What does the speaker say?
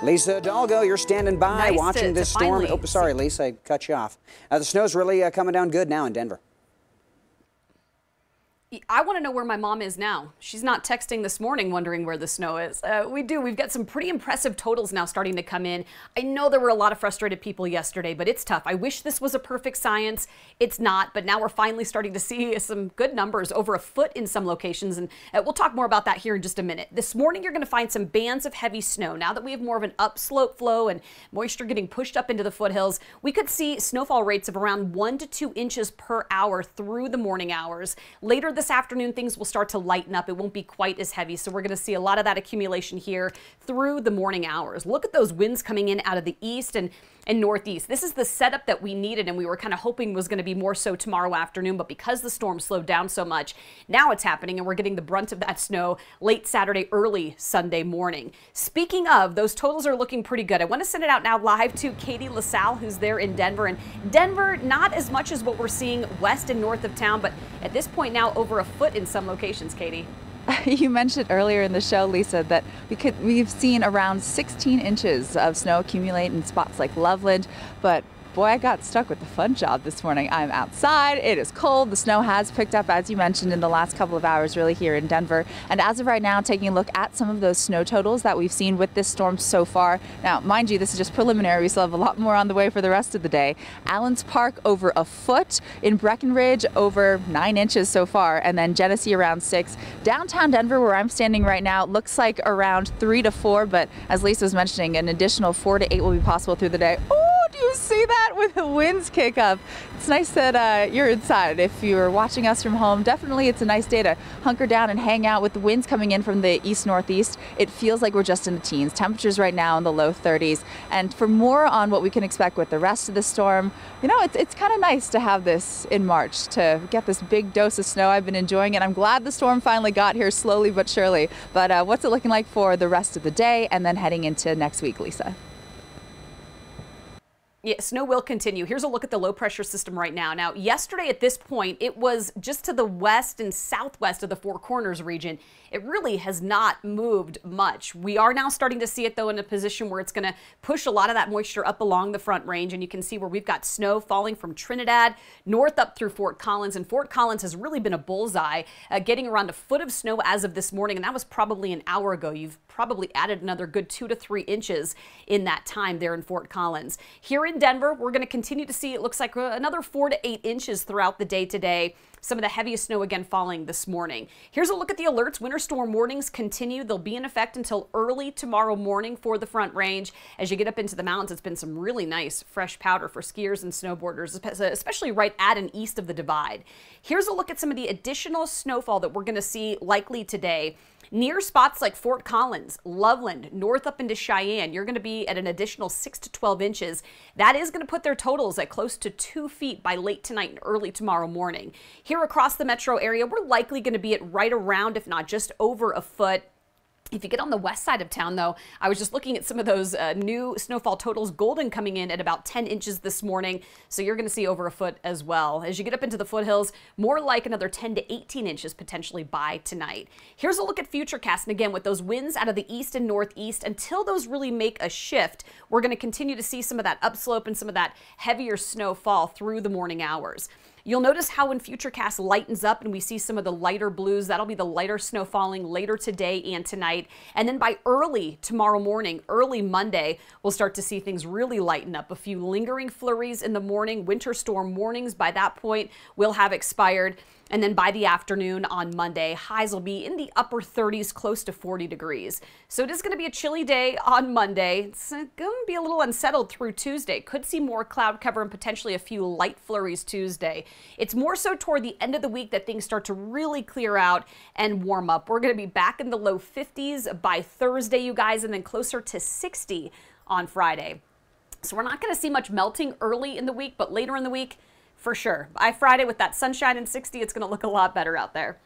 Lisa Dalgo, you're standing by watching this storm. Oh, sorry, Lisa, I cut you off. The snow's really coming down good now in Denver. I want to know where my mom is now. She's not texting this morning wondering where the snow is. We do. We've got some pretty impressive totals now starting to come in. I know there were a lot of frustrated people yesterday, but it's tough. I wish this was a perfect science. It's not, but now we're finally starting to see some good numbers, over a foot in some locations, and we'll talk more about that here in just a minute. This morning, you're going to find some bands of heavy snow. Now that we have more of an upslope flow and moisture getting pushed up into the foothills, we could see snowfall rates of around 1 to 2 inches per hour through the morning hours. Later this afternoon, things will start to lighten up. It won't be quite as heavy, so we're going to see a lot of that accumulation here through the morning hours. Look at those winds coming in out of the east and northeast. This is the setup that we needed, and we were kind of hoping was going to be more so tomorrow afternoon, but because the storm slowed down so much, now it's happening, and we're getting the brunt of that snow late Saturday, early Sunday morning. Speaking of, those totals are looking pretty good. I want to send it out now live to Katie LaSalle, who's there in Denver. And Denver, not as much as what we're seeing west and north of town, but at this point now over a foot in some locations, Katie. You mentioned earlier in the show, Lisa, that we've seen around 16 inches of snow accumulate in spots like Loveland, but boy, I got stuck with the fun job this morning. I'm outside, it is cold, the snow has picked up, as you mentioned, in the last couple of hours really here in Denver. And as of right now, taking a look at some of those snow totals that we've seen with this storm so far. Now, mind you, this is just preliminary. We still have a lot more on the way for the rest of the day. Allens Park over a foot, in Breckenridge over 9 inches so far, and then Genesee around 6. Downtown Denver, where I'm standing right now, looks like around 3 to 4, but as Lisa was mentioning, an additional 4 to 8 will be possible through the day. Do you see that with the winds kick up? It's nice that you're inside. If you're watching us from home, definitely it's a nice day to hunker down and hang out with the winds coming in from the east-northeast. It feels like we're just in the teens. Temperatures right now in the low 30s. And for more on what we can expect with the rest of the storm, you know, it's kind of nice to have this in March, to get this big dose of snow. I've been enjoying it. I'm glad the storm finally got here slowly but surely. But what's it looking like for the rest of the day and then heading into next week, Lisa? Yeah, snow will continue. Here's a look at the low pressure system right now. Now, yesterday at this point, it was just to the west and southwest of the Four Corners region. It really has not moved much. We are now starting to see it, though, in a position where it's going to push a lot of that moisture up along the Front Range. And you can see where we've got snow falling from Trinidad north up through Fort Collins. And Fort Collins has really been a bullseye, getting around a foot of snow as of this morning. And that was probably an hour ago. You've probably added another good 2 to 3 inches in that time there in Fort Collins. Here in Denver, we're going to continue to see, it looks like, another 4 to 8 inches throughout the day today. Some of the heaviest snow again falling this morning. Here's a look at the alerts. Winter storm warnings continue. They'll be in effect until early tomorrow morning for the Front Range. As you get up into the mountains, it's been some really nice fresh powder for skiers and snowboarders, especially right at and east of the Divide. Here's a look at some of the additional snowfall that we're going to see likely today. Near spots like Fort Collins, Loveland, north up into Cheyenne, you're going to be at an additional 6 to 12 inches. That is going to put their totals at close to 2 feet by late tonight and early tomorrow morning. Here across the metro area, we're likely going to be at right around, if not just over a foot. If you get on the west side of town, though, I was just looking at some of those new snowfall totals. Golden coming in at about 10 inches this morning, so you're going to see over a foot as well. As you get up into the foothills, more like another 10 to 18 inches potentially by tonight. Here's a look at FUTURECAST, and again, with those winds out of the east and northeast, until those really make a shift, we're going to continue to see some of that upslope and some of that heavier snow fall through the morning hours. You'll notice how when FUTURECAST lightens up and we see some of the lighter blues, that'll be the lighter snow falling later today and tonight. And then by early tomorrow morning, early Monday, we'll start to see things really lighten up. A few lingering flurries in the morning. Winter storm warnings by that point will have expired. And then by the afternoon on Monday, highs will be in the upper 30s, close to 40 degrees. So it is going to be a chilly day on Monday. It's going to be a little unsettled through Tuesday. Could see more cloud cover and potentially a few light flurries Tuesday. It's more so toward the end of the week that things start to really clear out and warm up. We're going to be back in the low 50s by Thursday, you guys, and then closer to 60 on Friday. So we're not going to see much melting early in the week, but later in the week, for sure. By Friday, with that sunshine and 60, it's going to look a lot better out there.